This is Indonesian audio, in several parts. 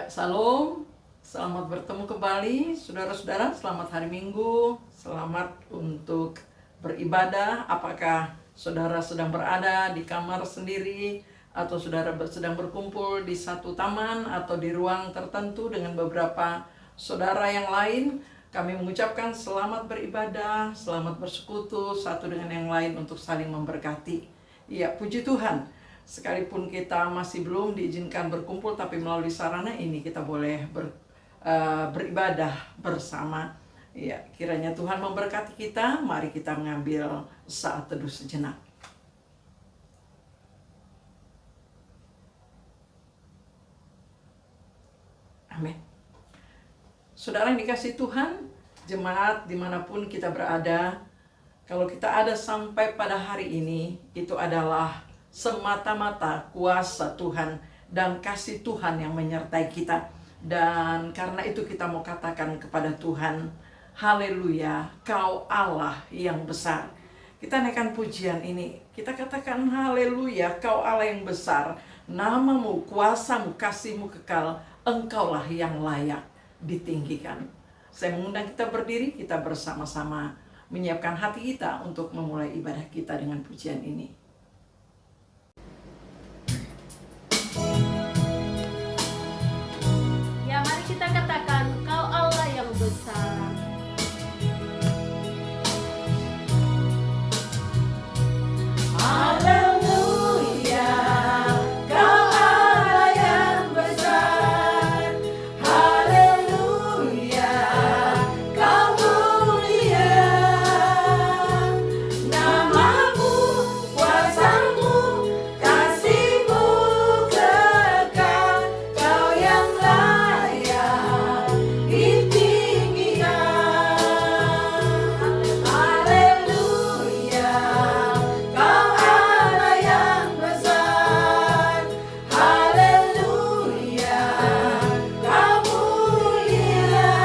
Ya, salam. Selamat bertemu kembali, saudara-saudara. Selamat hari Minggu. Selamat untuk beribadah. Apakah saudara sedang berada di kamar sendiri, atau saudara sedang berkumpul di satu taman atau di ruang tertentu dengan beberapa saudara yang lain? Kami mengucapkan selamat beribadah, selamat bersekutu satu dengan yang lain untuk saling memberkati. Ya, puji Tuhan. Sekalipun kita masih belum diizinkan berkumpul, tapi melalui sarana ini kita boleh beribadah bersama. Ya, kiranya Tuhan memberkati kita. Mari kita mengambil saat teduh sejenak. Amin. Saudara yang dikasihi Tuhan, jemaat dimanapun kita berada, kalau kita ada sampai pada hari ini, itu adalah semata-mata kuasa Tuhan dan kasih Tuhan yang menyertai kita. Dan karena itu kita mau katakan kepada Tuhan, haleluya, Kau Allah yang besar. Kita naikkan pujian ini, kita katakan haleluya, Kau Allah yang besar. Namamu, kuasamu, kasihmu kekal, Engkaulah yang layak ditinggikan. Saya mengundang kita berdiri, kita bersama-sama menyiapkan hati kita untuk memulai ibadah kita dengan pujian ini. Ya, mari kita katakan, Kau Allah yang besar. Haleluya, Kau Allah yang besar. Haleluya, Kau mulia. Namamu, kuasamu, kasihmu kekal. Kau yang layak ditinggikan. Haleluya, Kau Allah yang besar. Haleluya, Kau mulia.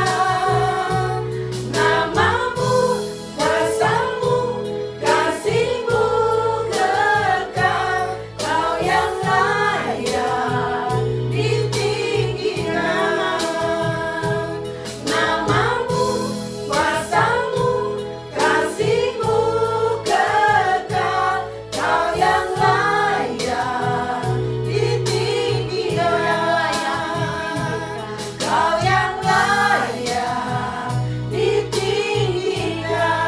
Namamu, kuasamu, kasihmu kekal. Kau yang layak ditinggikan. Namamu, kuasamu, kasihmu kekal. Kau yang layak ditinggikan. Kau yang layak ditinggikan.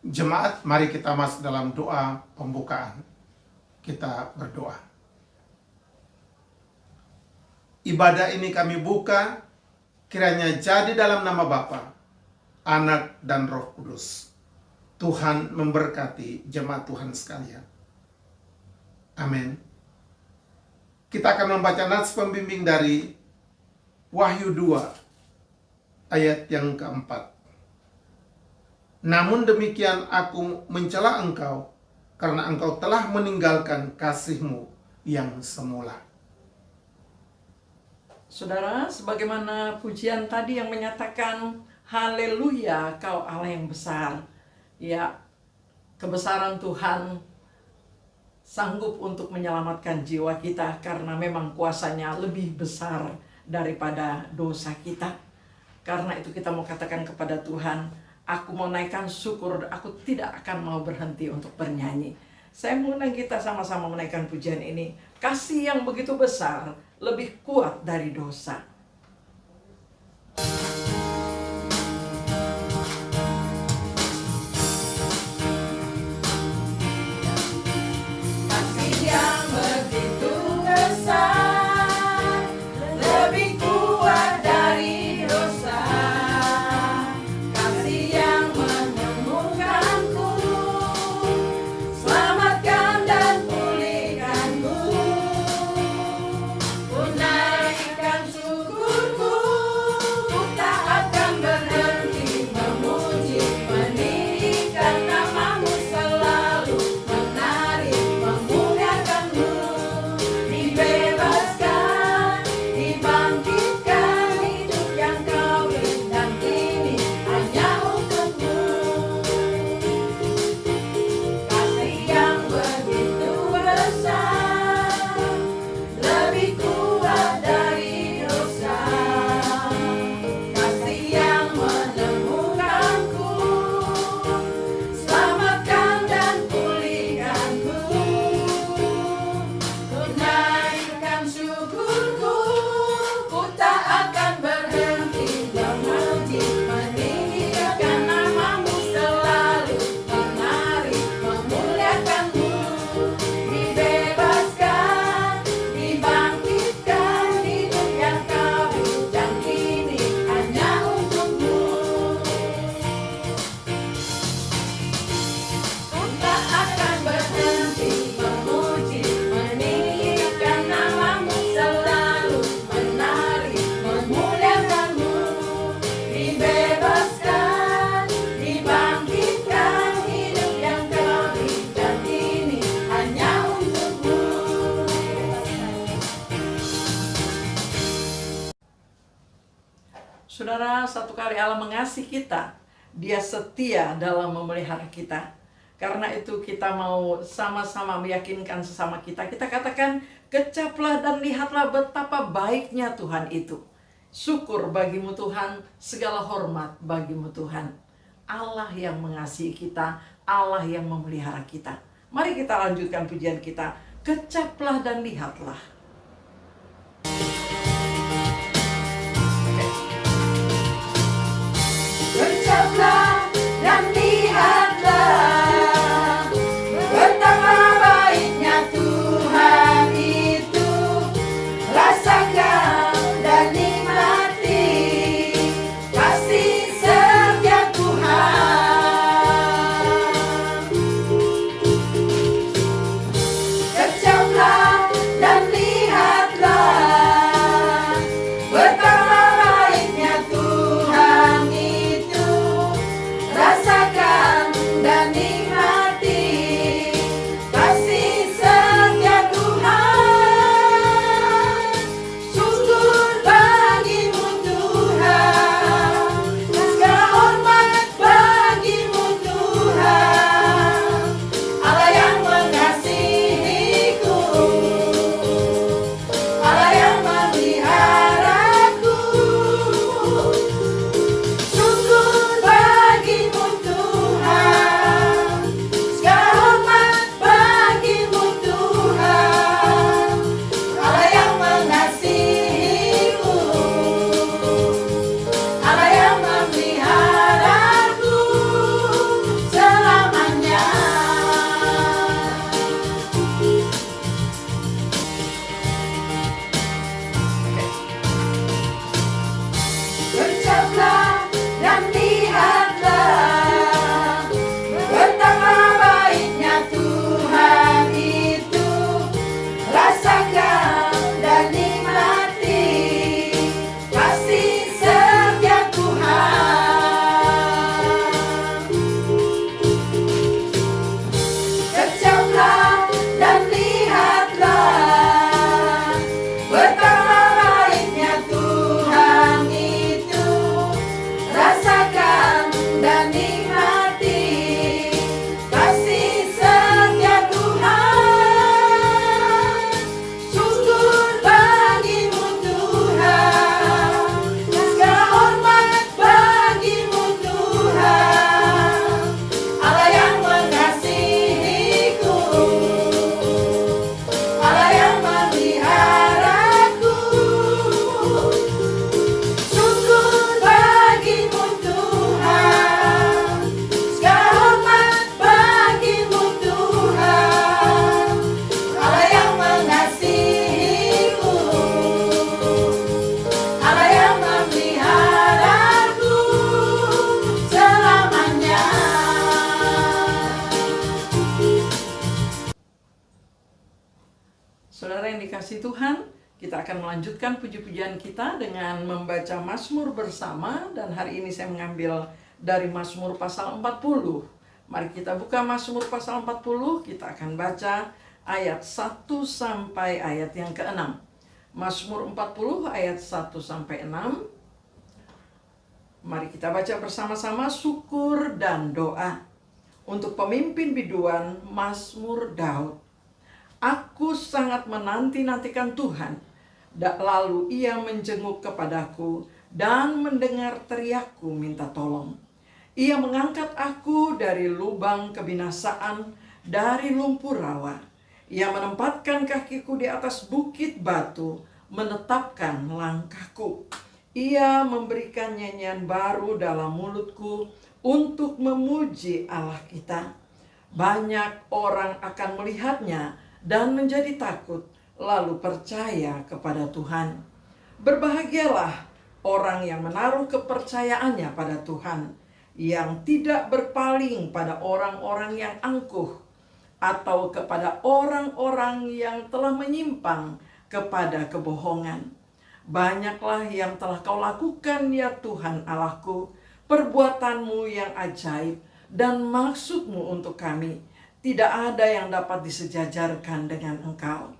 Jemaat, mari kita masuk dalam doa pembukaan. Kita berdoa. Ibadah ini kami buka, kiranya jadi dalam nama Bapa, Anak, dan Roh Kudus. Tuhan memberkati jemaat Tuhan sekalian. Amin. Kita akan membaca nats pembimbing dari Wahyu 2, ayat yang keempat. Namun demikian aku mencela engkau, karena engkau telah meninggalkan kasihmu yang semula. Saudara, sebagaimana pujian tadi yang menyatakan haleluya, Kau Allah yang besar. Ya, kebesaran Tuhan sanggup untuk menyelamatkan jiwa kita, karena memang kuasanya lebih besar daripada dosa kita. Karena itu kita mau katakan kepada Tuhan, aku mau naikkan syukur, aku tidak akan mau berhenti untuk bernyanyi. Saya mengundang kita sama-sama menaikkan pujian ini. Kasih yang begitu besar, lebih kuat dari dosa. Kasih yang begitu besar, lebih kuat dari dosa. Kasih yang menemukanku, selamatkan dan pulihkanku. Ku naikkan syukur Saudara, satu kali Allah mengasihi kita, Dia setia dalam memelihara kita. Karena itu kita mau sama-sama meyakinkan sesama kita. Kita katakan, kecaplah dan lihatlah betapa baiknya Tuhan itu. Syukur bagimu Tuhan, segala hormat bagimu Tuhan. Allah yang mengasihi kita, Allah yang memelihara kita. Mari kita lanjutkan pujian kita. Kecaplah dan lihatlah. Kecaplah dan lihatlah betapa baiknya Tuhan itu. Rasakan dan nikmati kasih setia Tuhan. Kecaplah dan lihatlah betapa baiknya Tuhan itu. Rasakan dan nikmati kasih setia Tuhan. Syukur bagimu Tuhan, segala hormat bagimu Tuhan. Allah yang mengasihiku, Allah yang memeliharaku. Syukur bagimu Tuhan, segala hormat bagimu Tuhan. Allah yang mengasihiku, Allah yang memeliharaku selamanya. Kecaplah dan lihatlah betapa baiknya Tuhan itu. Rasakan dan nikmati kasih setia Tuhan. Kecaplah dan lihatlah betapa baiknya Tuhan itu. Rasakan dan nikmati kasih setia Tuhan. Syukur bagimu Tuhan, segala hormat bagimu Tuhan. Allah yang mengasihiku, Allah yang memeliharaku. Syukur bagimu Tuhan, segala hormat bagimu Tuhan. Allah yang mengasihiku, Allah yang memeliharaku selamanya. Saudara yang dikasihi Tuhan, kita akan melanjutkan puji-pujian kita dengan membaca Mazmur bersama. Dan hari ini saya mengambil dari Mazmur pasal 40. Mari kita buka Mazmur pasal 40, kita akan baca ayat 1 sampai ayat yang ke-6. Mazmur 40 ayat 1 sampai 6. Mari kita baca bersama-sama syukur dan doa. Untuk pemimpin biduan, Mazmur Daud. Aku sangat menanti-nantikan Tuhan. Lalu ia menjenguk kepadaku dan mendengar teriakku minta tolong. Ia mengangkat aku dari lubang kebinasaan, dari lumpur rawa. Ia menempatkan kakiku di atas bukit batu, menetapkan langkahku. Ia memberikan nyanyian baru dalam mulutku untuk memuji Allah kita. Banyak orang akan melihatnya dan menjadi takut, lalu percaya kepada Tuhan. Berbahagialah orang yang menaruh kepercayaannya pada Tuhan, yang tidak berpaling pada orang-orang yang angkuh, atau kepada orang-orang yang telah menyimpang kepada kebohongan. Banyaklah yang telah kau lakukan ya Tuhan Allahku, perbuatanmu yang ajaib dan maksudmu untuk kami. Tidak ada yang dapat disejajarkan dengan Engkau.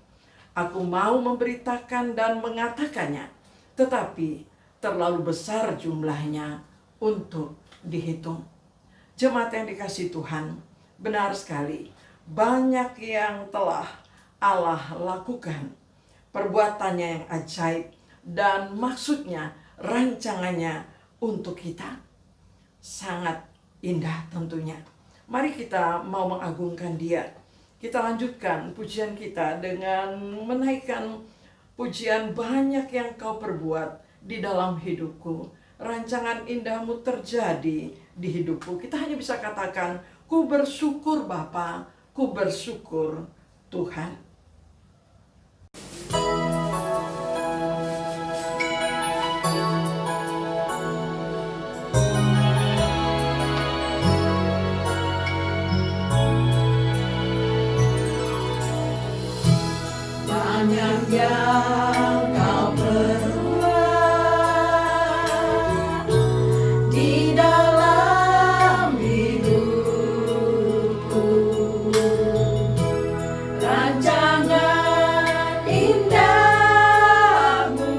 Aku mau memberitakan dan mengatakannya, tetapi terlalu besar jumlahnya untuk dihitung. Jemaat yang dikasihi Tuhan, benar sekali, banyak yang telah Allah lakukan, perbuatannya yang ajaib, dan maksudnya, rancangannya untuk kita. Sangat indah tentunya. Mari kita mau mengagungkan Dia. Kita lanjutkan pujian kita dengan menaikkan pujian, banyak yang Kau perbuat di dalam hidupku. Rancangan indahmu terjadi di hidupku. Kita hanya bisa katakan, ku bersyukur Bapa, ku bersyukur Tuhan. Banyak yang Kau perbuat di dalam hidupku. Rancangan indahmu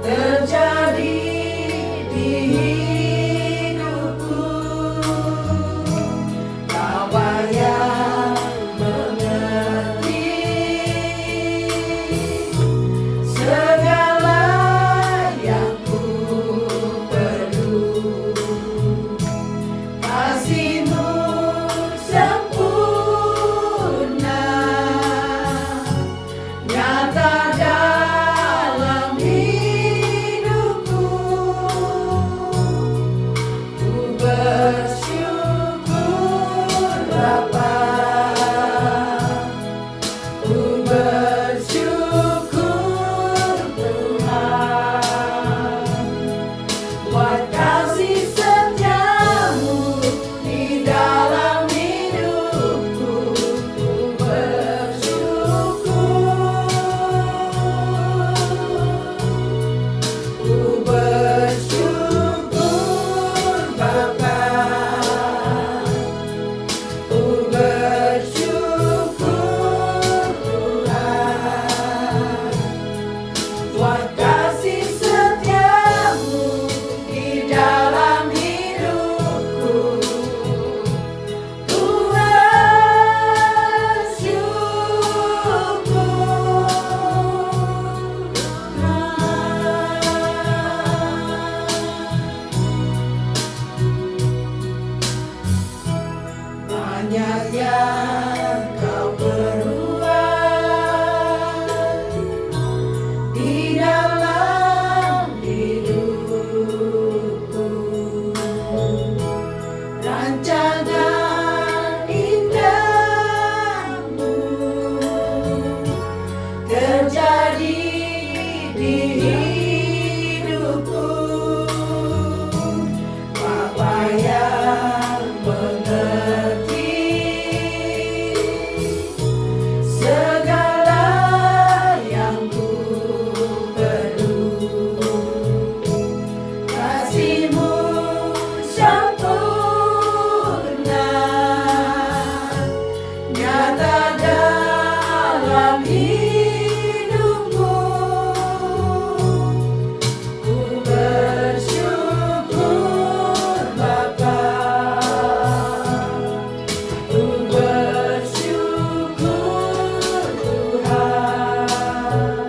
terjadi di hidupku. Bapa yang segala yang ku perlu, kasih-Mu sempurna, nyata dalam hidupku. Ku bersyukur Bapa, ku bersyukur buat kasih setiamu di dalam hidupku. Ku bersyukur, ku bersyukur Bapa, ku bersyukur Tuhan, buat kasih setiamu di dalam hidupku. Ku bersyukur banyak yang Kau perbuat di dalam hidupku. Rancangan indahmu terjadi di hidupku. Bapa yang mengerti segala yang ku perlu, kasih-Mu sempurna, nyata dalam hidupku. Ku bersyukur Bapa, ku bersyukur Tuhan,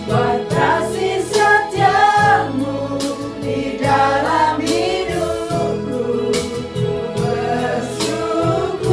buat kasih setiamu di dalam hidupku. Ku bersyukur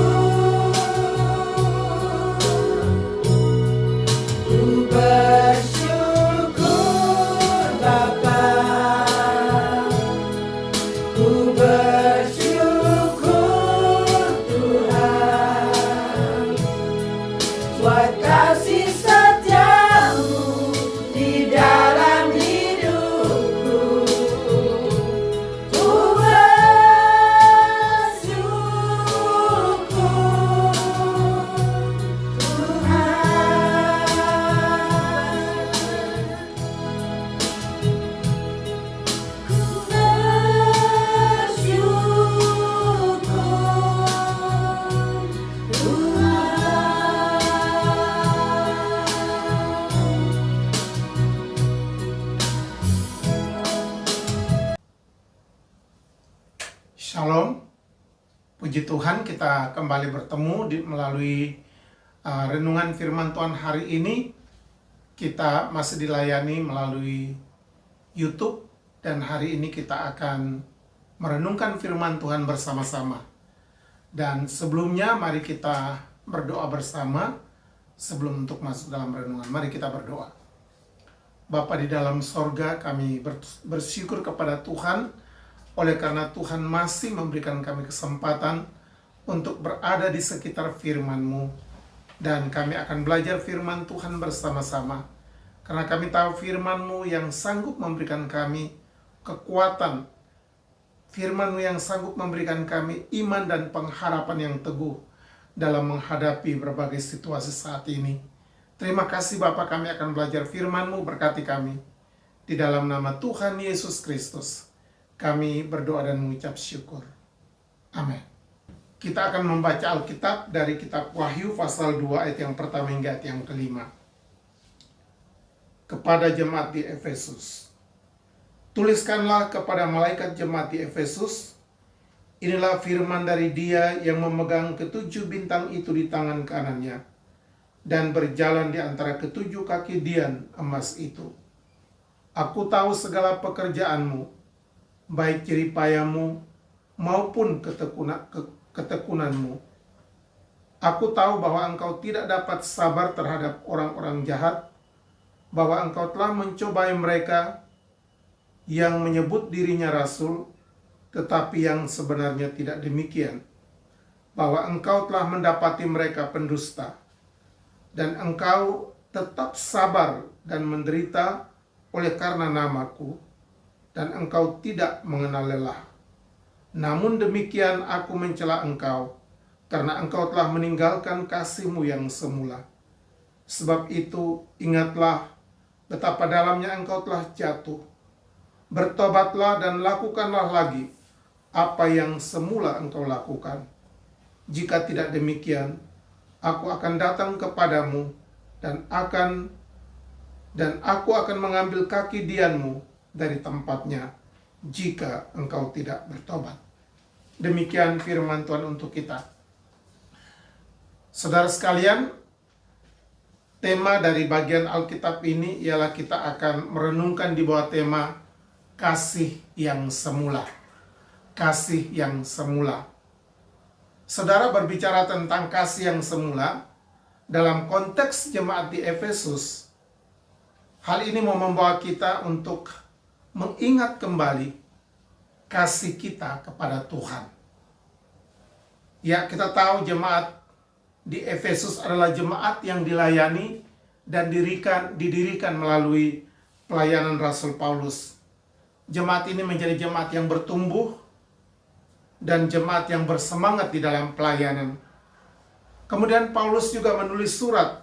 Puji Tuhan, kita kembali bertemu melalui renungan firman Tuhan hari ini. Kita masih dilayani melalui YouTube, dan hari ini kita akan merenungkan firman Tuhan bersama-sama. Dan sebelumnya mari kita berdoa bersama sebelum untuk masuk dalam renungan. Mari kita berdoa. Bapa di dalam sorga, kami bersyukur kepada Tuhan oleh karena Tuhan masih memberikan kami kesempatan untuk berada di sekitar firman-Mu. Dan kami akan belajar firman Tuhan bersama-sama. Karena kami tahu firman-Mu yang sanggup memberikan kami kekuatan. Firman-Mu yang sanggup memberikan kami iman dan pengharapan yang teguh dalam menghadapi berbagai situasi saat ini. Terima kasih Bapa, kami akan belajar firman-Mu, berkati kami. Di dalam nama Tuhan Yesus Kristus, kami berdoa dan mengucap syukur. Amin. Kita akan membaca Alkitab dari kitab Wahyu pasal 2 ayat yang pertama hingga ayat yang kelima. Kepada jemaat di Efesus. Tuliskanlah kepada malaikat jemaat di Efesus, inilah firman dari Dia yang memegang ketujuh bintang itu di tangan kanannya, dan berjalan di antara ketujuh kaki dian emas itu. Aku tahu segala pekerjaanmu, baik jeripayamu maupun ketekunanmu. Aku tahu bahwa engkau tidak dapat sabar terhadap orang-orang jahat, bahwa engkau telah mencobai mereka yang menyebut dirinya rasul, tetapi yang sebenarnya tidak demikian, bahwa engkau telah mendapati mereka pendusta, dan engkau tetap sabar dan menderita oleh karena namaku, dan engkau tidak mengenal lelah. Namun demikian aku mencela engkau, karena engkau telah meninggalkan kasih-Mu yang semula. Sebab itu ingatlah betapa dalamnya engkau telah jatuh. Bertobatlah dan lakukanlah lagi apa yang semula engkau lakukan. Jika tidak demikian, aku akan datang kepadamu dan aku akan mengambil kaki dianmu dari tempatnya jika engkau tidak bertobat. Demikian firman Tuhan untuk kita. Saudara sekalian, tema dari bagian Alkitab ini ialah kita akan merenungkan di bawah tema kasih yang semula. Kasih yang semula. Saudara, berbicara tentang kasih yang semula dalam konteks jemaat di Efesus, hal ini mau membawa kita untuk mengingat kembali kasih kita kepada Tuhan. Ya, kita tahu jemaat di Efesus adalah jemaat yang dilayani dan didirikan melalui pelayanan Rasul Paulus. Jemaat ini menjadi jemaat yang bertumbuh dan jemaat yang bersemangat di dalam pelayanan. Kemudian Paulus juga menulis surat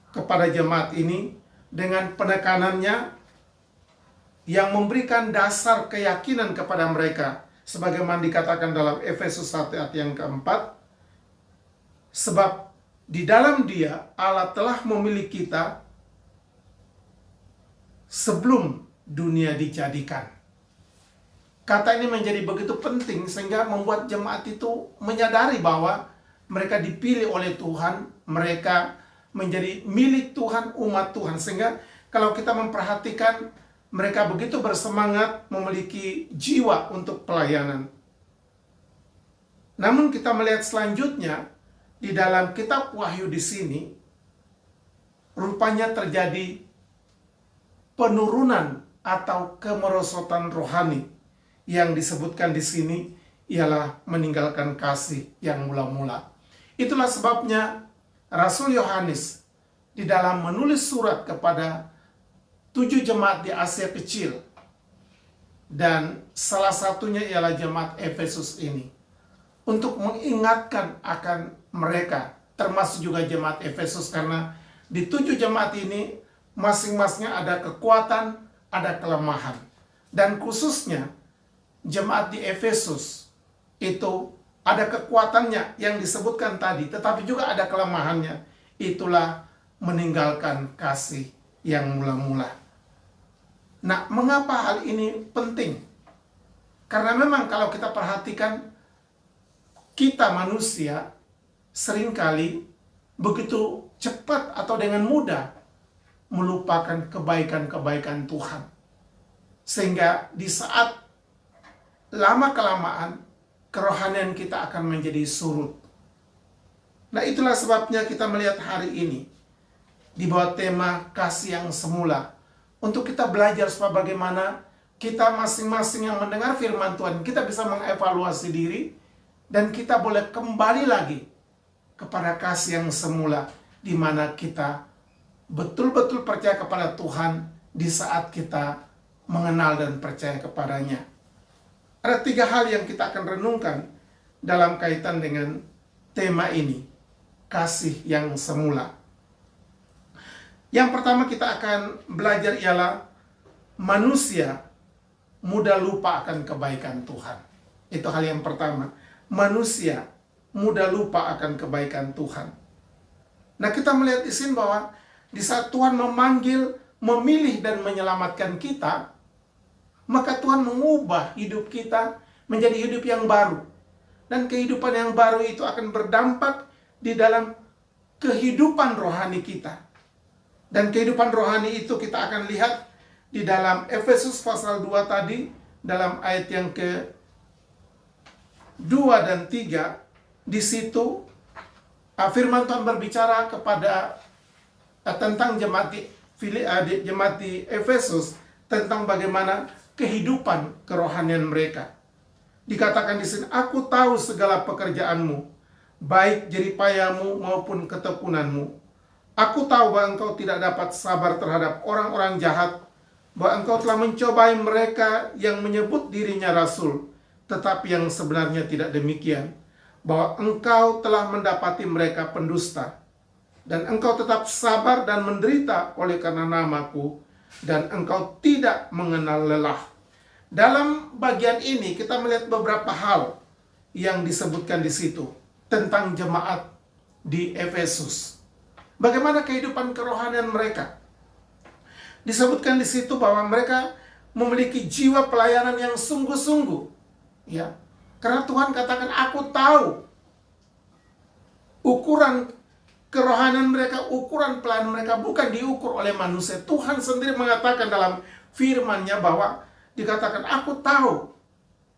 kepada jemaat ini dengan penekanannya yang memberikan dasar keyakinan kepada mereka, sebagaimana dikatakan dalam Efesus 1 ayat yang keempat, sebab di dalam Dia Allah telah memilih kita sebelum dunia dijadikan. Kata ini menjadi begitu penting sehingga membuat jemaat itu menyadari bahwa mereka dipilih oleh Tuhan, mereka menjadi milik Tuhan, umat Tuhan. Sehingga kalau kita memperhatikan, mereka begitu bersemangat, memiliki jiwa untuk pelayanan. Namun kita melihat selanjutnya di dalam kitab Wahyu di sini, rupanya terjadi penurunan atau kemerosotan rohani. Yang disebutkan di sini ialah meninggalkan kasih yang mula-mula. Itulah sebabnya Rasul Yohanes di dalam menulis surat kepada 7 jemaat di Asia Kecil, dan salah satunya ialah jemaat Efesus ini, untuk mengingatkan akan mereka, termasuk juga jemaat Efesus, karena di 7 jemaat ini masing-masingnya ada kekuatan, ada kelemahan. Dan khususnya jemaat di Efesus itu ada kekuatannya yang disebutkan tadi, tetapi juga ada kelemahannya. Itulah meninggalkan kasih yang mula-mula. Nah, mengapa hal ini penting? Karena memang kalau kita perhatikan, kita manusia seringkali begitu cepat atau dengan mudah melupakan kebaikan-kebaikan Tuhan. Sehingga di saat lama-kelamaan kerohanian kita akan menjadi surut. Nah, itulah sebabnya kita melihat hari ini di bawah tema kasih yang semula, untuk kita belajar supaya bagaimana kita masing-masing yang mendengar firman Tuhan, kita bisa mengevaluasi diri dan kita boleh kembali lagi kepada kasih yang semula, di mana kita betul-betul percaya kepada Tuhan di saat kita mengenal dan percaya kepadanya. Ada 3 hal yang kita akan renungkan dalam kaitan dengan tema ini, kasih yang semula. Yang pertama kita akan belajar ialah manusia mudah lupa akan kebaikan Tuhan. Itu hal yang pertama. Manusia mudah lupa akan kebaikan Tuhan. Nah, kita melihat di sini bahwa di saat Tuhan memanggil, memilih dan menyelamatkan kita, maka Tuhan mengubah hidup kita menjadi hidup yang baru. Dan kehidupan yang baru itu akan berdampak di dalam kehidupan rohani kita. Dan kehidupan rohani itu kita akan lihat di dalam Efesus pasal 2 tadi, dalam ayat yang ke-2 dan 3, di situ firman Tuhan berbicara kepada tentang jemaat di Efesus, tentang bagaimana kehidupan kerohanian mereka. Dikatakan di sini, aku tahu segala pekerjaanmu, baik jeripayamu maupun ketekunanmu. Aku tahu bahwa engkau tidak dapat sabar terhadap orang-orang jahat, bahwa engkau telah mencobai mereka yang menyebut dirinya rasul, tetapi yang sebenarnya tidak demikian, bahwa engkau telah mendapati mereka pendusta, dan engkau tetap sabar dan menderita oleh karena namaku, dan engkau tidak mengenal lelah. Dalam bagian ini kita melihat beberapa hal yang disebutkan di situ tentang jemaat di Efesus. Bagaimana kehidupan kerohanian mereka? Disebutkan di situ bahwa mereka memiliki jiwa pelayanan yang sungguh-sungguh, ya. Karena Tuhan katakan, aku tahu ukuran kerohanian mereka, ukuran pelayanan mereka bukan diukur oleh manusia. Tuhan sendiri mengatakan dalam firman-Nya bahwa dikatakan, aku tahu.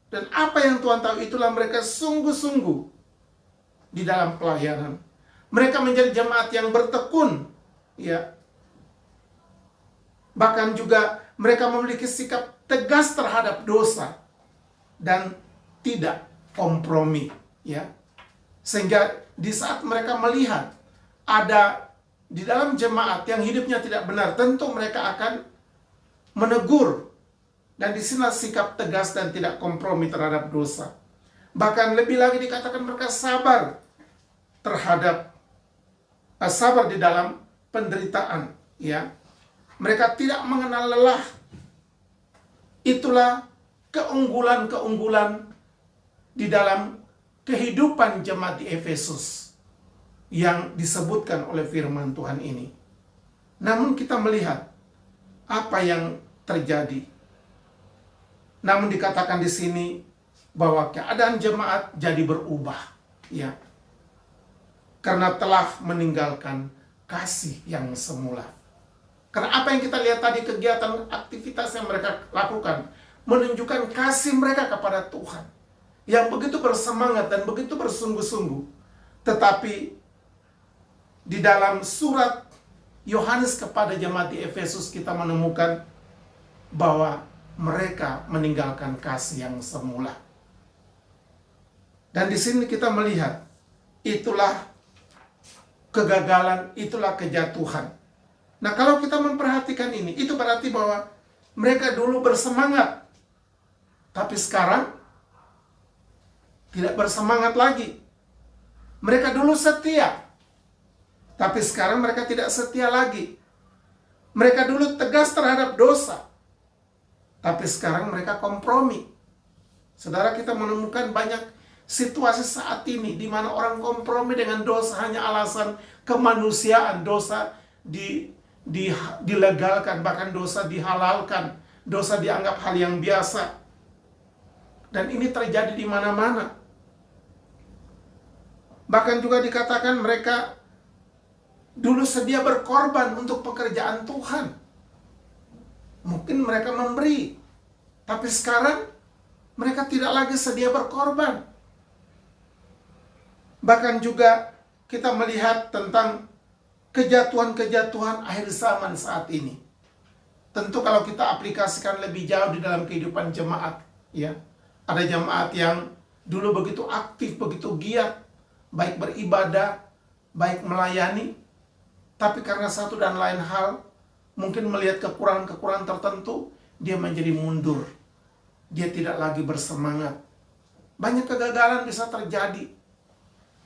Dan apa yang Tuhan tahu itulah mereka sungguh-sungguh di dalam pelayanan. Mereka menjadi jemaat yang bertekun, ya. Bahkan juga mereka memiliki sikap tegas terhadap dosa dan tidak kompromi, ya. Sehingga di saat mereka melihat ada di dalam jemaat yang hidupnya tidak benar, tentu mereka akan menegur. Dan di sini sikap tegas dan tidak kompromi terhadap dosa. Bahkan lebih lagi dikatakan mereka sabar terhadap sabar di dalam penderitaan, ya. Mereka tidak mengenal lelah. Itulah keunggulan-keunggulan di dalam kehidupan jemaat di Efesus yang disebutkan oleh firman Tuhan ini. Namun kita melihat apa yang terjadi. Namun dikatakan di sini bahwa keadaan jemaat jadi berubah, ya. Karena telah meninggalkan kasih yang semula. Karena apa yang kita lihat tadi, kegiatan aktivitas yang mereka lakukan menunjukkan kasih mereka kepada Tuhan yang begitu bersemangat dan begitu bersungguh-sungguh. Tetapi di dalam surat Yohanes kepada jemaat di Efesus kita menemukan bahwa mereka meninggalkan kasih yang semula. Dan di sini kita melihat itulah kegagalan, itulah kejatuhan. Nah, kalau kita memperhatikan ini, itu berarti bahwa mereka dulu bersemangat, tapi sekarang tidak bersemangat lagi. Mereka dulu setia, tapi sekarang mereka tidak setia lagi. Mereka dulu tegas terhadap dosa, tapi sekarang mereka kompromi. Saudara, kita menemukan banyak situasi saat ini di mana orang kompromi dengan dosa hanya alasan kemanusiaan. Dosa dilegalkan, bahkan dosa dihalalkan, dosa dianggap hal yang biasa. Dan ini terjadi di mana-mana. Bahkan juga dikatakan mereka dulu sedia berkorban untuk pekerjaan Tuhan. Mungkin mereka memberi, tapi sekarang mereka tidak lagi sedia berkorban. Bahkan juga kita melihat tentang kejatuhan-kejatuhan akhir zaman saat ini. Tentu kalau kita aplikasikan lebih jauh di dalam kehidupan jemaat, ya. Ada jemaat yang dulu begitu aktif, begitu giat, baik beribadah, baik melayani, tapi karena satu dan lain hal, mungkin melihat kekurangan-kekurangan tertentu, dia menjadi mundur. Dia tidak lagi bersemangat. Banyak kegagalan bisa terjadi.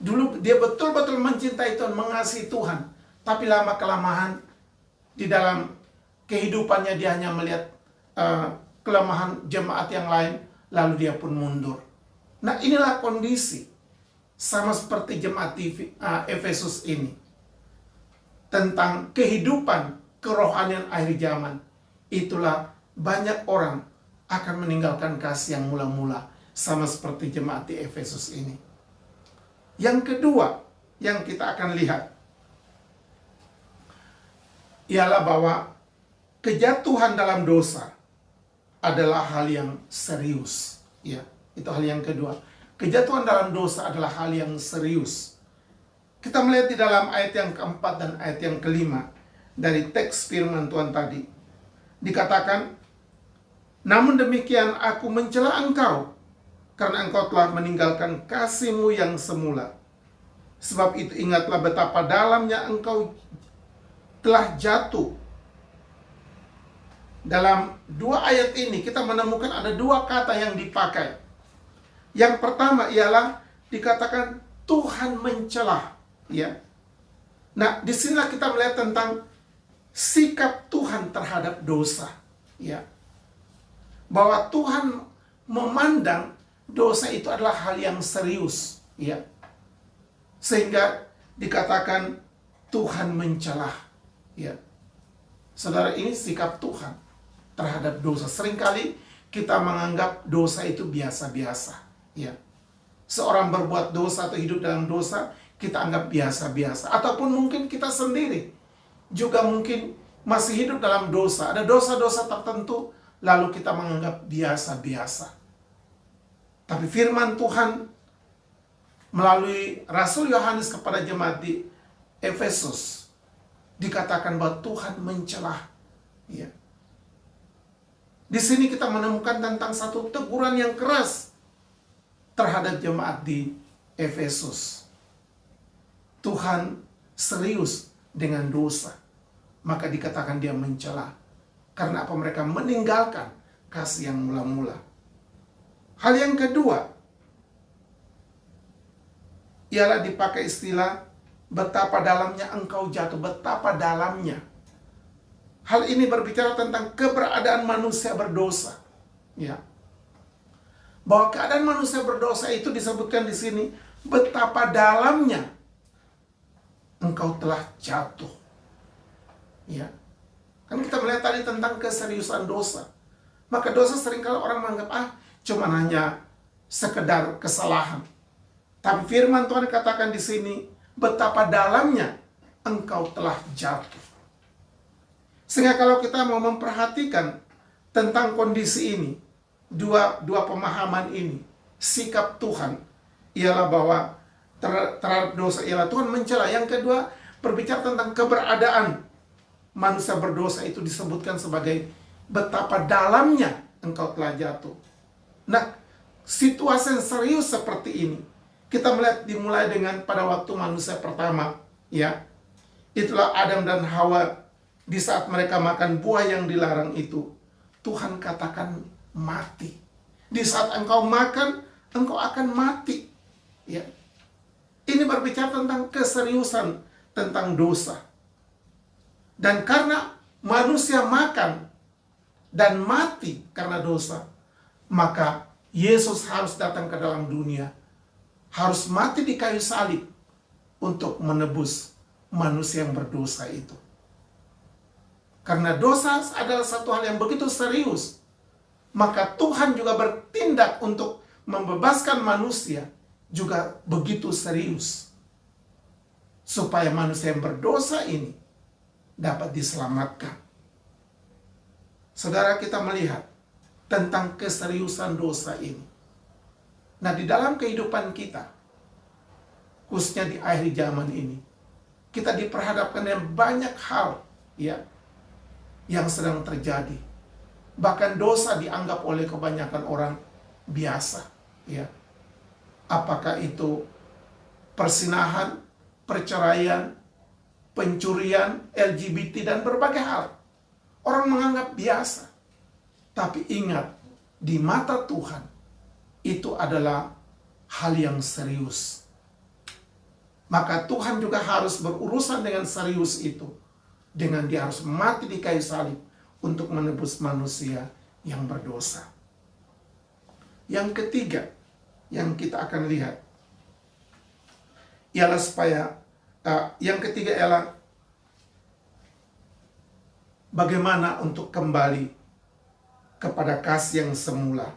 Dulu dia betul-betul mencintai Tuhan, mengasihi Tuhan, tapi lama-kelamaan di dalam kehidupannya dia hanya melihat kelemahan jemaat yang lain, lalu dia pun mundur. Nah, inilah kondisi sama seperti jemaat Efesus ini. Tentang kehidupan kerohanian akhir zaman. Itulah banyak orang akan meninggalkan kasih yang mula-mula, sama seperti jemaat di Efesus ini. Yang kedua yang kita akan lihat ialah bahwa kejatuhan dalam dosa adalah hal yang serius. Ya, itu hal yang kedua. Kejatuhan dalam dosa adalah hal yang serius. Kita melihat di dalam ayat yang keempat dan ayat yang kelima dari teks firman Tuhan tadi. Dikatakan, namun demikian aku mencela engkau, karena engkau telah meninggalkan kasih-Mu yang semula. Sebab itu ingatlah betapa dalamnya engkau telah jatuh. Dalam dua ayat ini kita menemukan ada dua kata yang dipakai. Yang pertama ialah dikatakan Tuhan mencela. Ya. Nah, disinilah kita melihat tentang sikap Tuhan terhadap dosa. Ya. Bahwa Tuhan memandang dosa itu adalah hal yang serius. Ya. Sehingga dikatakan Tuhan mencela. Ya. Saudara, ini sikap Tuhan terhadap dosa. Seringkali kita menganggap dosa itu biasa-biasa. Ya. Seorang berbuat dosa atau hidup dalam dosa, kita anggap biasa-biasa. Ataupun mungkin kita sendiri juga mungkin masih hidup dalam dosa. Ada dosa-dosa tertentu, lalu kita menganggap biasa-biasa. Tapi firman Tuhan melalui Rasul Yohanes kepada jemaat di Efesus dikatakan bahwa Tuhan mencela. Ya. Di sini kita menemukan tentang satu teguran yang keras terhadap jemaat di Efesus. Tuhan serius dengan dosa, maka dikatakan dia mencela. Karena apa? Mereka meninggalkan kasih yang mula-mula. Hal yang kedua ialah dipakai istilah betapa dalamnya engkau jatuh, betapa dalamnya. Hal ini berbicara tentang keberadaan manusia berdosa. Ya. Bahwa keadaan manusia berdosa itu disebutkan di sini, betapa dalamnya engkau telah jatuh. Ya. Kan kita melihat tadi tentang keseriusan dosa. Maka dosa seringkali orang menganggap, cuma hanya sekedar kesalahan. Tapi firman Tuhan katakan di sini, betapa dalamnya engkau telah jatuh. Sehingga kalau kita mau memperhatikan tentang kondisi ini, dua pemahaman ini, sikap Tuhan ialah bahwa terhadap dosa ialah Tuhan mencela. Yang kedua, berbicara tentang keberadaan manusia berdosa itu disebutkan sebagai betapa dalamnya engkau telah jatuh. Nah, situasi yang serius seperti ini kita melihat dimulai dengan pada waktu manusia pertama, ya. Itulah Adam dan Hawa. Di saat mereka makan buah yang dilarang itu, Tuhan katakan mati. Di saat engkau makan, engkau akan mati. Ya. Ini berbicara tentang keseriusan tentang dosa. Dan karena manusia makan dan mati karena dosa, maka Yesus harus datang ke dalam dunia. Harus mati di kayu salib untuk menebus manusia yang berdosa itu. Karena dosa adalah satu hal yang begitu serius, maka Tuhan juga bertindak untuk membebaskan manusia juga begitu serius supaya manusia yang berdosa ini dapat diselamatkan. Saudara, kita melihat tentang keseriusan dosa ini. Nah, di dalam kehidupan kita, khususnya di akhir zaman ini, kita diperhadapkan dengan banyak hal ya yang sedang terjadi. Bahkan dosa dianggap oleh kebanyakan orang biasa, ya. Apakah itu persinahan, perceraian, pencurian, LGBT, dan berbagai hal. Orang menganggap biasa. Tapi ingat, di mata Tuhan, itu adalah hal yang serius. Maka Tuhan juga harus berurusan dengan serius itu. Dengan dia harus mati di kayu salib untuk menebus manusia yang berdosa. Yang ketiga, yang kita akan lihat, ialah yang ketiga ialah bagaimana untuk kembali kepada kasih yang semula.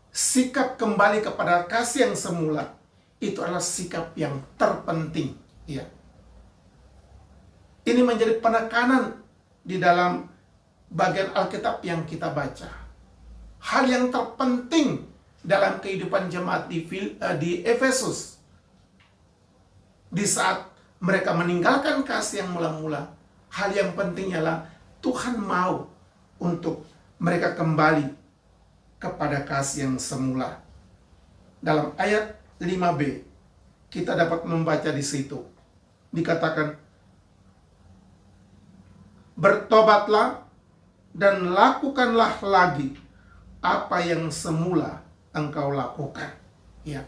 Sikap kembali kepada kasih yang semula itu adalah sikap yang terpenting, ya. Ini menjadi penekanan di dalam bagian Alkitab yang kita baca. Hal yang terpenting dalam kehidupan jemaat di Efesus. Di saat mereka meninggalkan kasih yang mula-mula, hal yang penting ialah Tuhan mau untuk mereka kembali kepada kasih yang semula. Dalam ayat 5b, kita dapat membaca di situ. Dikatakan, bertobatlah dan lakukanlah lagi apa yang semula engkau lakukan. Ya.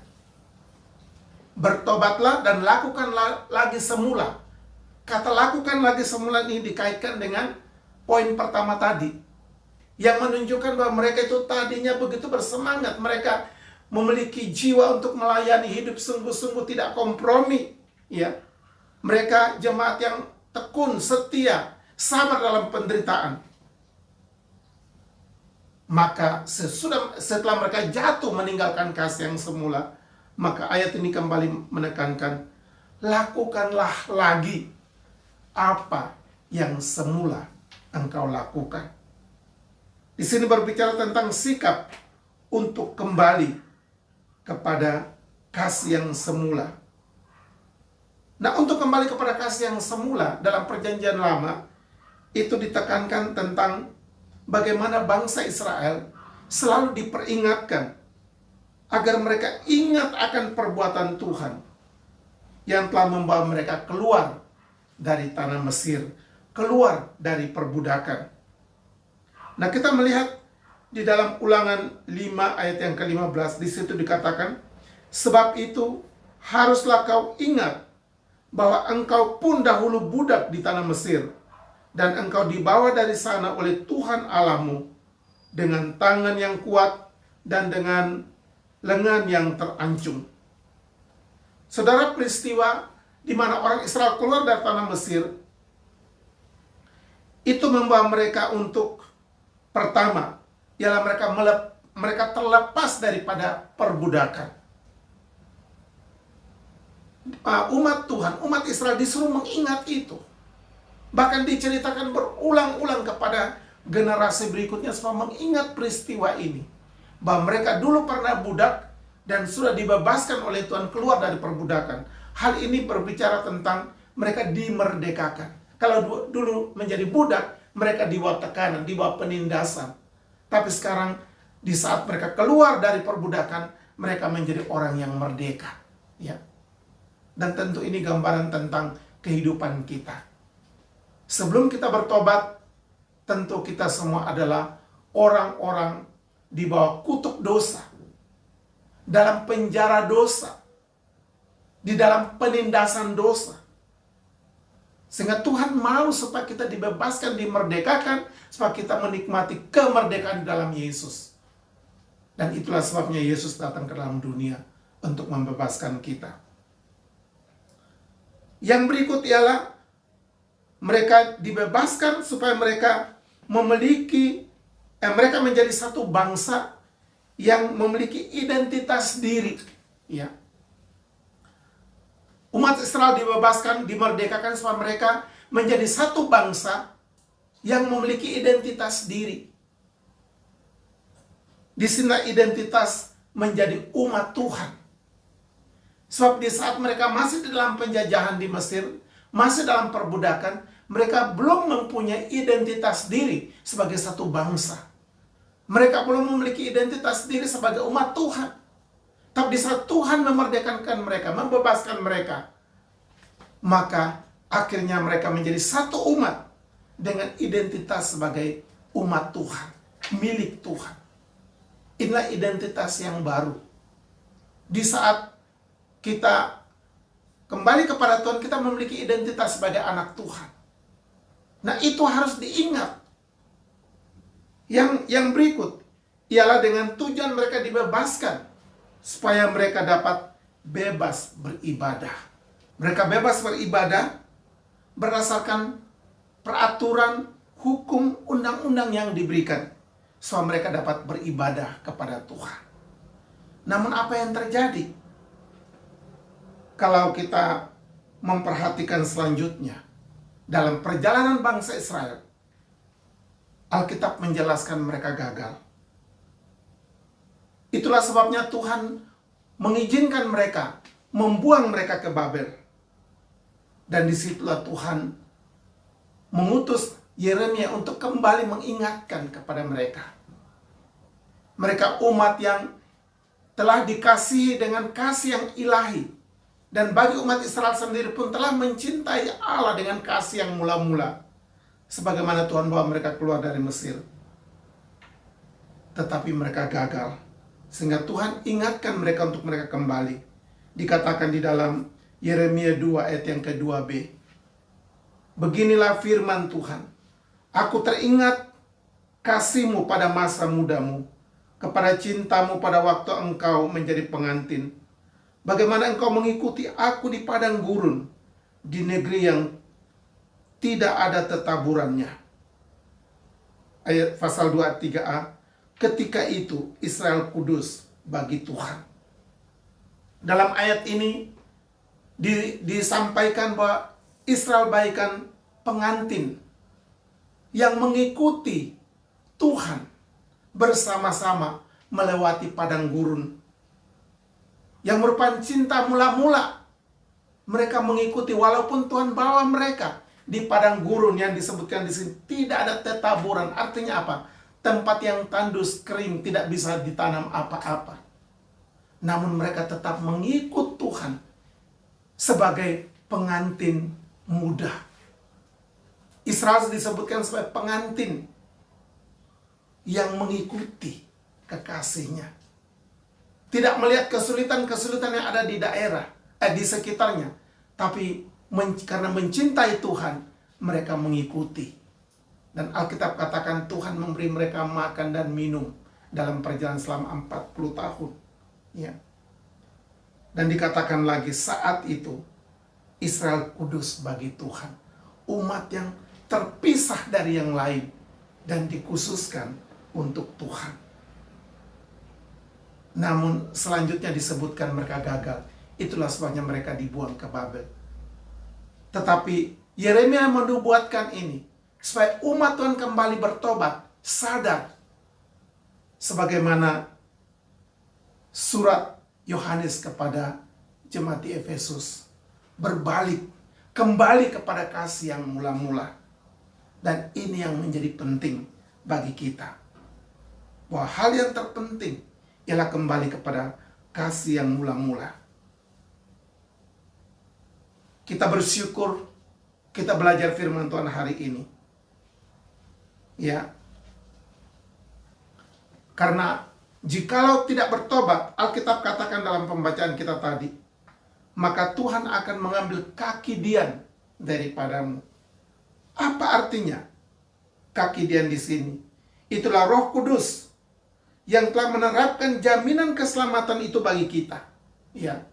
Bertobatlah dan lakukanlah lagi semula. Kata lakukan lagi semula ini dikaitkan dengan poin pertama tadi, yang menunjukkan bahwa mereka itu tadinya begitu bersemangat. Mereka memiliki jiwa untuk melayani, hidup sungguh-sungguh tidak kompromi. Ya. Mereka jemaat yang tekun, setia, sabar dalam penderitaan. Maka setelah mereka jatuh meninggalkan kasih yang semula, maka ayat ini kembali menekankan, lakukanlah lagi apa yang semula engkau lakukan. Di sini berbicara tentang sikap untuk kembali kepada kasih yang semula. Nah, untuk kembali kepada kasih yang semula dalam perjanjian lama, itu ditekankan tentang bagaimana bangsa Israel selalu diperingatkan agar mereka ingat akan perbuatan Tuhan yang telah membawa mereka keluar dari tanah Mesir, keluar dari perbudakan. Nah, kita melihat di dalam Ulangan 5 ayat yang ke-15, di situ dikatakan, sebab itu haruslah kau ingat bahwa engkau pun dahulu budak di tanah Mesir, dan engkau dibawa dari sana oleh Tuhan Allahmu dengan tangan yang kuat dan dengan lengan yang terancung. Saudara, peristiwa di mana orang Israel keluar dari tanah Mesir itu membawa mereka untuk pertama, ialah mereka terlepas daripada perbudakan. Umat Tuhan, umat Israel disuruh mengingat itu. Bahkan diceritakan berulang-ulang kepada generasi berikutnya supaya mengingat peristiwa ini. Bahwa mereka dulu pernah budak dan sudah dibebaskan oleh Tuhan keluar dari perbudakan. Hal ini berbicara tentang mereka dimerdekakan. Kalau dulu menjadi budak, mereka di bawah tekanan, di bawah penindasan. Tapi sekarang di saat mereka keluar dari perbudakan, mereka menjadi orang yang merdeka. Ya. Dan tentu ini gambaran tentang kehidupan kita. Sebelum kita bertobat, tentu kita semua adalah orang-orang di bawah kutuk dosa, dalam penjara dosa, di dalam penindasan dosa. Sehingga Tuhan mau supaya kita dibebaskan, dimerdekakan, supaya kita menikmati kemerdekaan dalam Yesus. Dan itulah sebabnya Yesus datang ke dalam dunia untuk membebaskan kita. Yang berikut ialah mereka dibebaskan supaya mereka mereka menjadi satu bangsa yang memiliki identitas diri. Ya. Umat Israel dibebaskan, dimerdekakan supaya mereka menjadi satu bangsa yang memiliki identitas diri. Di sini identitas menjadi umat Tuhan. Sebab di saat mereka masih di dalam penjajahan di Mesir, masih dalam perbudakan, mereka belum mempunyai identitas diri sebagai satu bangsa. Mereka belum memiliki identitas diri sebagai umat Tuhan. Tapi di saat Tuhan memerdekakan mereka, membebaskan mereka, maka akhirnya mereka menjadi satu umat dengan identitas sebagai umat Tuhan, milik Tuhan. Inilah identitas yang baru. Di saat kita kembali kepada Tuhan, kita memiliki identitas sebagai anak Tuhan. Nah, itu harus diingat. Yang berikut ialah dengan tujuan mereka dibebaskan supaya mereka dapat bebas beribadah. Mereka bebas beribadah berdasarkan peraturan, hukum, undang-undang yang diberikan supaya mereka dapat beribadah kepada Tuhan. Namun apa yang terjadi? Kalau kita memperhatikan selanjutnya dalam perjalanan bangsa Israel, Alkitab menjelaskan mereka gagal. Itulah sebabnya Tuhan mengizinkan mereka, membuang mereka ke Babel. Dan disitulah Tuhan mengutus Yeremia untuk kembali mengingatkan kepada mereka. Mereka umat yang telah dikasihi dengan kasih yang ilahi. Dan bagi umat Israel sendiri pun telah mencintai Allah dengan kasih yang mula-mula. Sebagaimana Tuhan bawa mereka keluar dari Mesir. Tetapi mereka gagal. Sehingga Tuhan ingatkan mereka untuk mereka kembali. Dikatakan di dalam Yeremia 2 ayat yang ke-2b. Beginilah firman Tuhan. Aku teringat kasihmu pada masa mudamu, kepada cintamu pada waktu engkau menjadi pengantin. Bagaimana engkau mengikuti aku di padang gurun, di negeri yang tidak ada tetaburannya. Ayat pasal 23a. Ketika itu Israel kudus bagi Tuhan. Dalam ayat ini disampaikan bahwa Israel bagaikan pengantin yang mengikuti Tuhan bersama-sama melewati padang gurun. Yang merupakan cinta mula-mula. Mereka mengikuti walaupun Tuhan bawa mereka di padang gurun yang disebutkan di sini tidak ada tetaburan. Artinya apa? Tempat yang tandus kering, tidak bisa ditanam apa-apa. Namun mereka tetap mengikut Tuhan sebagai pengantin muda. Israel disebutkan sebagai pengantin yang mengikuti kekasihnya. Tidak melihat kesulitan-kesulitan yang ada di daerah, di sekitarnya. Tapi karena mencintai Tuhan, mereka mengikuti. Dan Alkitab katakan Tuhan memberi mereka makan dan minum dalam perjalanan selama 40 tahun. Ya. Dan dikatakan lagi saat itu Israel kudus bagi Tuhan. Umat yang terpisah dari yang lain dan dikhususkan untuk Tuhan. Namun selanjutnya disebutkan mereka gagal. Itulah sebabnya mereka dibuang ke Babel. Tetapi Yeremia menubuatkan ini supaya umat Tuhan kembali bertobat, sadar. Sebagaimana surat Yohanes kepada jemaat di Efesus. Berbalik, kembali kepada kasih yang mula-mula. Dan ini yang menjadi penting bagi kita. Bahwa hal yang terpenting ialah kembali kepada kasih yang mula-mula. Kita bersyukur, kita belajar firman Tuhan hari ini. Ya, karena jikalau tidak bertobat, Alkitab katakan dalam pembacaan kita tadi, maka Tuhan akan mengambil kaki Dian daripadamu. Apa artinya kaki Dian di sini? Itulah Roh Kudus yang telah menerapkan jaminan keselamatan itu bagi kita. Ya.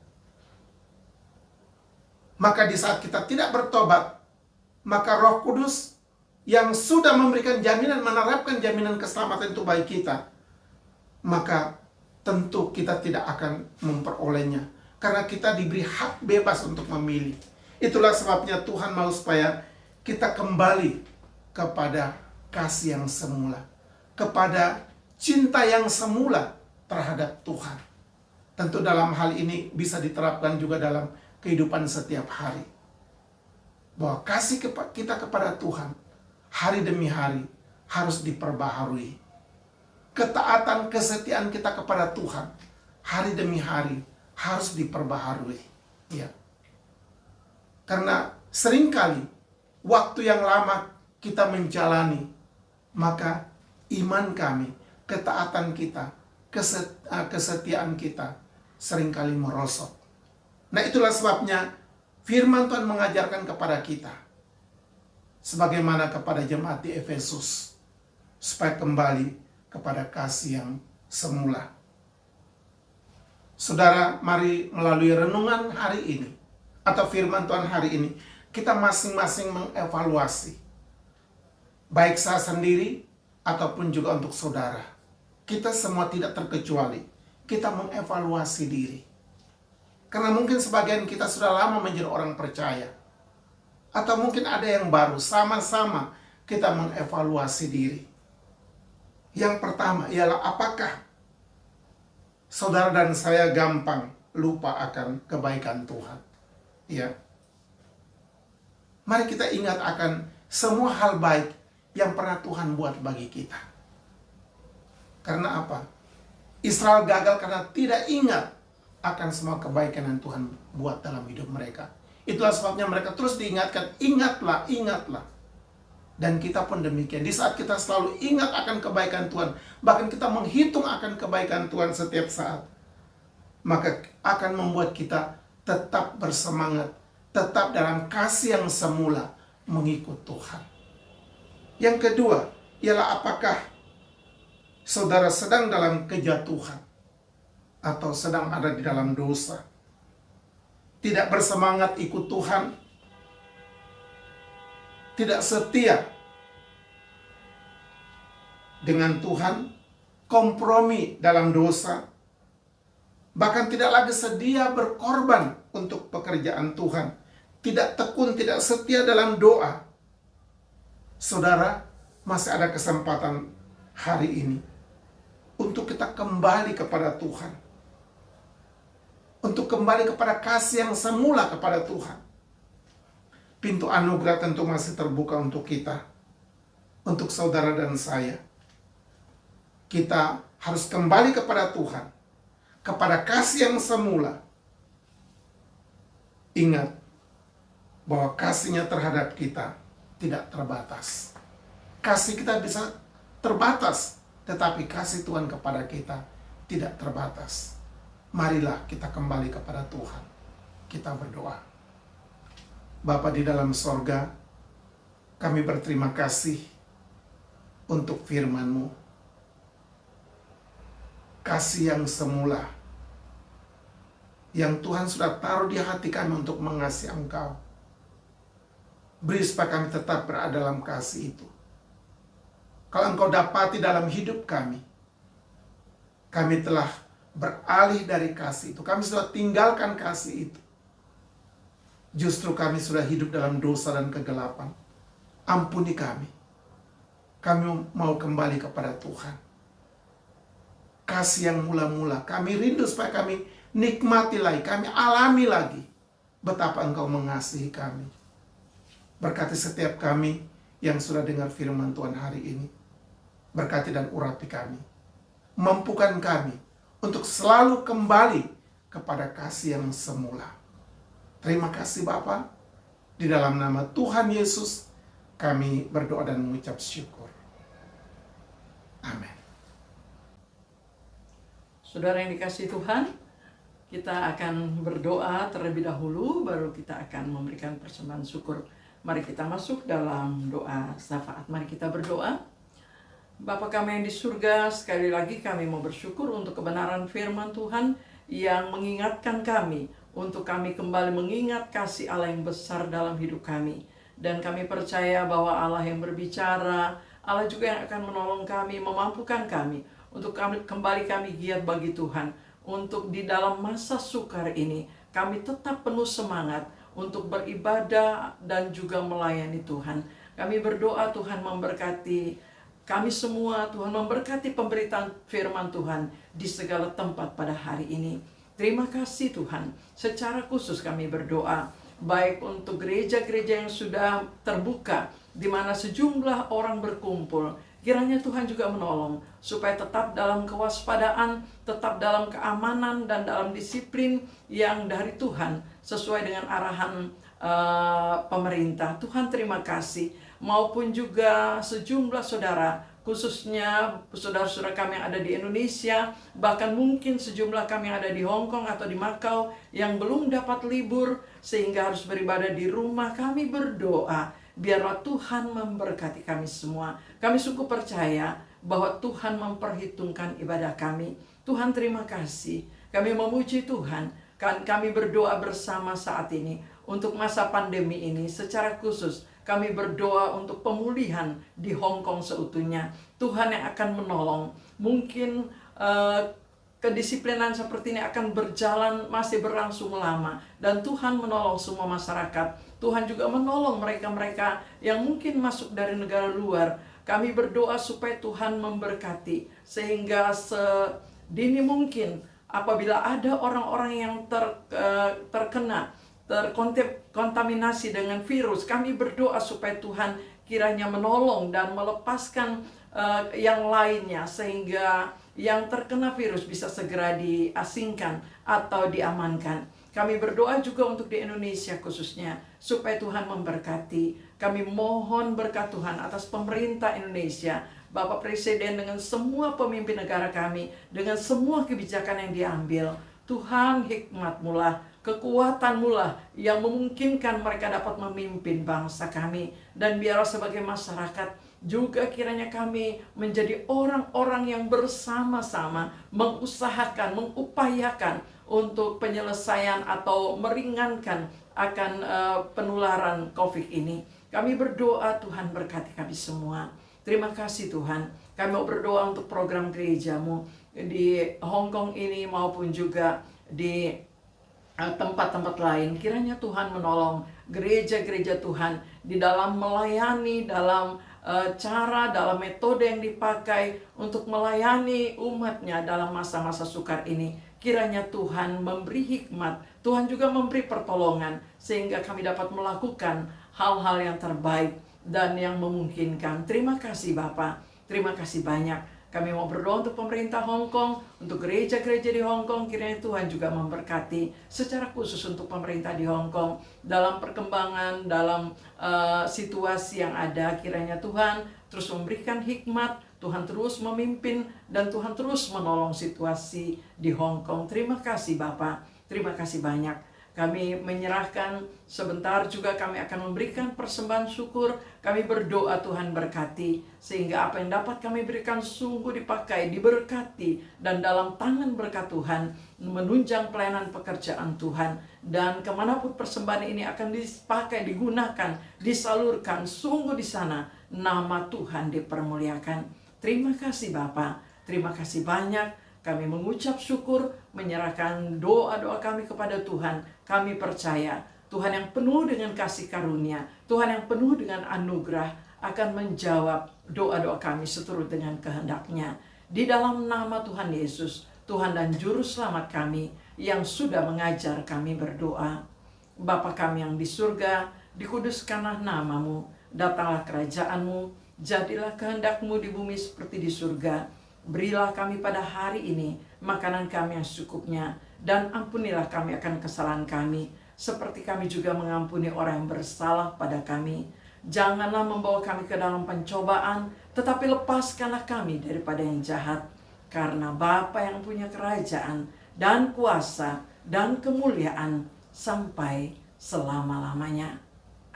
Maka di saat kita tidak bertobat, maka Roh Kudus yang sudah memberikan jaminan, menerapkan jaminan keselamatan itu bagi kita, maka tentu kita tidak akan memperolehnya. Karena kita diberi hak bebas untuk memilih. Itulah sebabnya Tuhan mau supaya kita kembali kepada kasih yang semula. Kepada cinta yang semula terhadap Tuhan. Tentu dalam hal ini bisa diterapkan juga dalam kehidupan setiap hari. Bahwa kasih kita kepada Tuhan hari demi hari harus diperbaharui. Ketaatan, kesetiaan kita kepada Tuhan hari demi hari harus diperbaharui. Ya. Karena seringkali waktu yang lama kita menjalani, maka iman kami, ketaatan kita, kesetiaan kita seringkali merosot. Nah, itulah sebabnya firman Tuhan mengajarkan kepada kita, sebagaimana kepada jemaat di Efesus, supaya kembali kepada kasih yang semula. Saudara, mari melalui renungan hari ini, atau firman Tuhan hari ini, kita masing-masing mengevaluasi. Baik saya sendiri, ataupun juga untuk saudara. Kita semua tidak terkecuali, kita mengevaluasi diri. Karena mungkin sebagian kita sudah lama menjadi orang percaya. Atau mungkin ada yang baru, sama-sama kita mengevaluasi diri. Yang pertama ialah apakah saudara dan saya gampang lupa akan kebaikan Tuhan? Ya. Mari kita ingat akan semua hal baik yang pernah Tuhan buat bagi kita. Karena apa? Israel gagal karena tidak ingat akan semua kebaikan yang Tuhan buat dalam hidup mereka. Itulah sebabnya mereka terus diingatkan, ingatlah, ingatlah. Dan kita pun demikian. Di saat kita selalu ingat akan kebaikan Tuhan, bahkan kita menghitung akan kebaikan Tuhan setiap saat, maka akan membuat kita tetap bersemangat, tetap dalam kasih yang semula mengikut Tuhan. Yang kedua, ialah apakah saudara sedang dalam kejatuhan atau sedang ada di dalam dosa, tidak bersemangat ikut Tuhan, tidak setia dengan Tuhan, kompromi dalam dosa, bahkan tidak lagi sedia berkorban untuk pekerjaan Tuhan, tidak tekun, tidak setia dalam doa. Saudara, masih ada kesempatan hari ini untuk kita kembali kepada Tuhan, untuk kembali kepada kasih yang semula kepada Tuhan. Pintu anugerah tentu masih terbuka untuk kita, untuk saudara dan saya. Kita harus kembali kepada Tuhan, kepada kasih yang semula. Ingat bahwa kasih-Nya terhadap kita tidak terbatas. Kasih kita bisa terbatas, tetapi kasih Tuhan kepada kita tidak terbatas. Marilah kita kembali kepada Tuhan. Kita berdoa. Bapa di dalam sorga, kami berterima kasih untuk firman-Mu. Kasih yang semula, yang Tuhan sudah taruh di hati kami untuk mengasihi Engkau. Beri supaya kami tetap berada dalam kasih itu. Kalau Engkau dapati dalam hidup kami telah beralih dari kasih itu, kami sudah tinggalkan kasih itu. Justru kami sudah hidup dalam dosa dan kegelapan. Ampuni kami. Kami mau kembali kepada Tuhan. Kasih yang mula-mula, kami rindu supaya kami nikmati lagi, kami alami lagi betapa Engkau mengasihi kami. Berkati setiap kami yang sudah dengar firman Tuhan hari ini. Berkati dan urapi kami. Mampukan kami untuk selalu kembali kepada kasih yang semula. Terima kasih Bapa. Di dalam nama Tuhan Yesus kami berdoa dan mengucap syukur. Amin. Saudara yang dikasihi Tuhan, kita akan berdoa terlebih dahulu, baru kita akan memberikan persembahan syukur. Mari kita masuk dalam doa syafaat. Mari kita berdoa. Bapa kami yang di surga, sekali lagi kami mau bersyukur untuk kebenaran firman Tuhan yang mengingatkan kami, untuk kami kembali mengingat kasih Allah yang besar dalam hidup kami. Dan kami percaya bahwa Allah yang berbicara, Allah juga yang akan menolong kami, memampukan kami untuk kembali kami giat bagi Tuhan, untuk di dalam masa sukar ini kami tetap penuh semangat untuk beribadah dan juga melayani Tuhan. Kami berdoa Tuhan memberkati kami semua, Tuhan memberkati pemberitaan firman Tuhan di segala tempat pada hari ini. Terima kasih Tuhan. Secara khusus kami berdoa baik untuk gereja-gereja yang sudah terbuka, di mana sejumlah orang berkumpul. Kiranya Tuhan juga menolong supaya tetap dalam kewaspadaan, tetap dalam keamanan dan dalam disiplin yang dari Tuhan sesuai dengan arahan pemerintah. Tuhan terima kasih. Maupun juga sejumlah saudara, khususnya saudara-saudara kami yang ada di Indonesia, bahkan mungkin sejumlah kami yang ada di Hong Kong atau di Macau yang belum dapat libur sehingga harus beribadah di rumah. Kami berdoa biarlah Tuhan memberkati kami semua. Kami sungguh percaya bahwa Tuhan memperhitungkan ibadah kami. Tuhan terima kasih. Kami memuji Tuhan. Kami berdoa bersama saat ini untuk masa pandemi ini. Secara khusus kami berdoa untuk pemulihan di Hong Kong seutuhnya. Tuhan yang akan menolong. Mungkin kedisiplinan seperti ini akan berjalan, masih berlangsung lama. Dan Tuhan menolong semua masyarakat. Tuhan juga menolong mereka-mereka yang mungkin masuk dari negara luar. Kami berdoa supaya Tuhan memberkati. Sehingga sedini mungkin apabila ada orang-orang yang terkena, terkontaminasi dengan virus, kami berdoa supaya Tuhan kiranya menolong dan melepaskan yang lainnya, sehingga yang terkena virus bisa segera diasingkan atau diamankan. Kami berdoa juga untuk di Indonesia khususnya, supaya Tuhan memberkati. Kami mohon berkat Tuhan atas pemerintah Indonesia, Bapak Presiden dengan semua pemimpin negara kami, dengan semua kebijakan yang diambil. Tuhan, hikmat-Mu lah, kekuatan-Mu lah yang memungkinkan mereka dapat memimpin bangsa kami. Dan biarlah sebagai masyarakat juga kiranya kami menjadi orang-orang yang bersama-sama mengusahakan, mengupayakan untuk penyelesaian atau meringankan akan penularan COVID ini. Kami berdoa Tuhan berkati kami semua. Terima kasih Tuhan. Kami mau berdoa untuk program gereja-Mu di Hong Kong ini maupun juga di tempat-tempat lain. Kiranya Tuhan menolong gereja-gereja Tuhan di dalam melayani, dalam cara, dalam metode yang dipakai untuk melayani umatnya dalam masa-masa sukar ini. Kiranya Tuhan memberi hikmat, Tuhan juga memberi pertolongan, sehingga kami dapat melakukan hal-hal yang terbaik dan yang memungkinkan. Terima kasih Bapak, terima kasih banyak. Kami mau berdoa untuk pemerintah Hong Kong, untuk gereja-gereja di Hong Kong. Kiranya Tuhan juga memberkati secara khusus untuk pemerintah di Hong Kong dalam perkembangan, dalam situasi yang ada. Kiranya Tuhan terus memberikan hikmat, Tuhan terus memimpin, dan Tuhan terus menolong situasi di Hong Kong. Terima kasih Bapak, terima kasih banyak. Kami menyerahkan sebentar juga kami akan memberikan persembahan syukur. Kami berdoa Tuhan berkati, sehingga apa yang dapat kami berikan sungguh dipakai, diberkati, dan dalam tangan berkat Tuhan menunjang pelayanan pekerjaan Tuhan. Dan kemanapun persembahan ini akan dipakai, digunakan, disalurkan, sungguh di sana nama Tuhan dipermuliakan. Terima kasih Bapak, terima kasih banyak. Kami mengucap syukur, menyerahkan doa-doa kami kepada Tuhan. Kami percaya Tuhan yang penuh dengan kasih karunia, Tuhan yang penuh dengan anugerah akan menjawab doa-doa kami seturut dengan kehendak-Nya. Di dalam nama Tuhan Yesus, Tuhan dan Juru Selamat kami yang sudah mengajar kami berdoa. Bapa kami yang di surga, dikuduskanlah nama-Mu, datanglah kerajaan-Mu, jadilah kehendak-Mu di bumi seperti di surga. Berilah kami pada hari ini makanan kami yang secukupnya, dan ampunilah kami akan kesalahan kami, seperti kami juga mengampuni orang yang bersalah pada kami. Janganlah membawa kami ke dalam pencobaan, tetapi lepaskanlah kami daripada yang jahat. Karena Bapa yang punya kerajaan dan kuasa dan kemuliaan sampai selama-lamanya.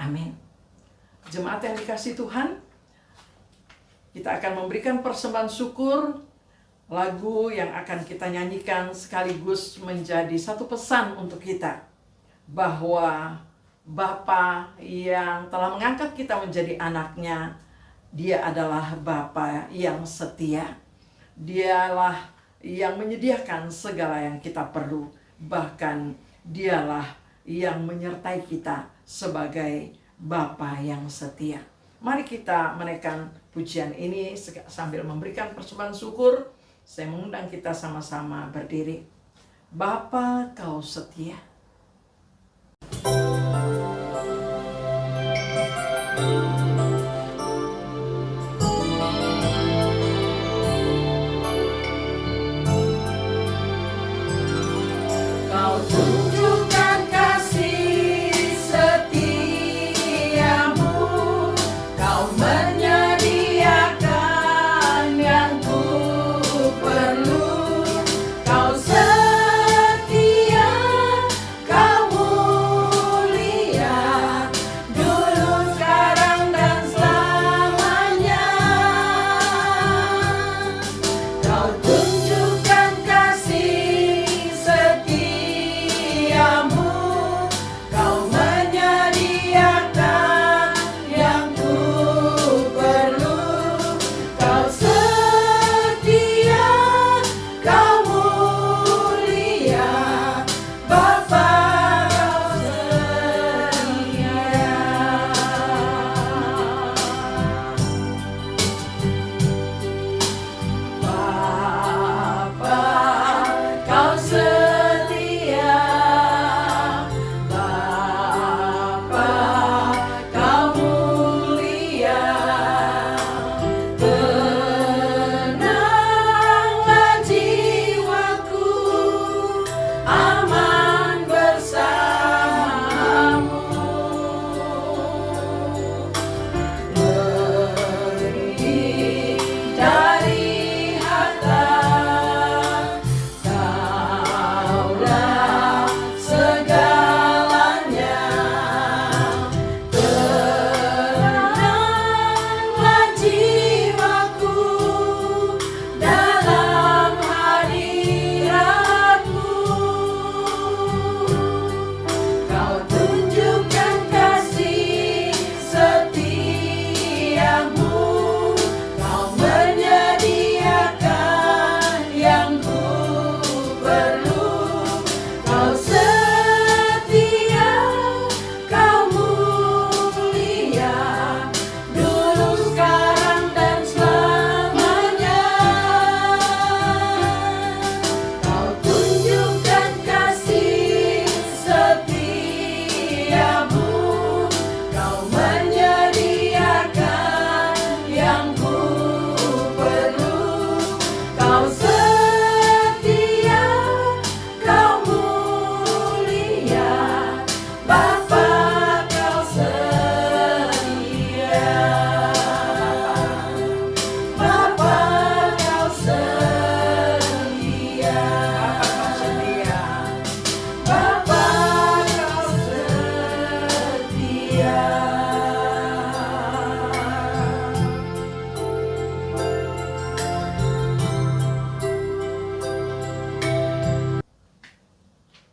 Amin. Jemaat yang dikasihi Tuhan, kita akan memberikan persembahan syukur. Lagu yang akan kita nyanyikan sekaligus menjadi satu pesan untuk kita, bahwa Bapa yang telah mengangkat kita menjadi anak-Nya, Dia adalah Bapa yang setia. Dialah yang menyediakan segala yang kita perlu. Bahkan Dialah yang menyertai kita sebagai Bapa yang setia. Mari kita menaikkan pujian ini sambil memberikan persembahan syukur. Saya mengundang kita sama-sama berdiri. Bapa, Kau setia. Kau tunjukkan kasih setiamu, Kau menyediakan yang ku perlu. Kau setia, Kau mulia, dulu, sekarang, dan selamanya. Kau tunjukkan kasih setiamu, Kau menyediakan yang ku perlu. Kau setia, Kau mulia, Bapa, Kau setia. Bapa, Kau setia. Bapa, Kau mulia. Tenanglah jiwaku, aman bersamamu. Lebih dari harta, Kaulah segalanya. Tenanglah jiwaku dalam hadiratmu. Kau tunjukkan kasih setiamu, Kau menyediakan yang ku perlu. Kau setia, Kau mulia, dulu, sekarang, dan selamanya. Kau tunjukkan kasih setiamu, Kau menyediakan yang ku perlu. Kau setia, Kau mulia, Bapa, Kau setia. Bapa, Kau setia. Bapa, Kau setia. Bapa, Kau setia.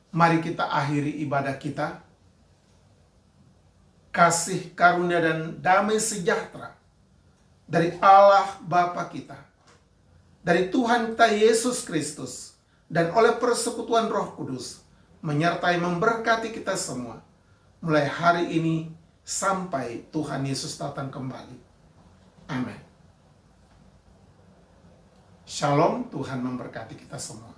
Mari kita akhiri ibadah kita. Kasih karunia dan damai sejahtera dari Allah Bapa kita, dari Tuhan kita Yesus Kristus, dan oleh persekutuan Roh Kudus menyertai memberkati kita semua mulai hari ini sampai Tuhan Yesus datang kembali. Amin. Shalom, Tuhan memberkati kita semua.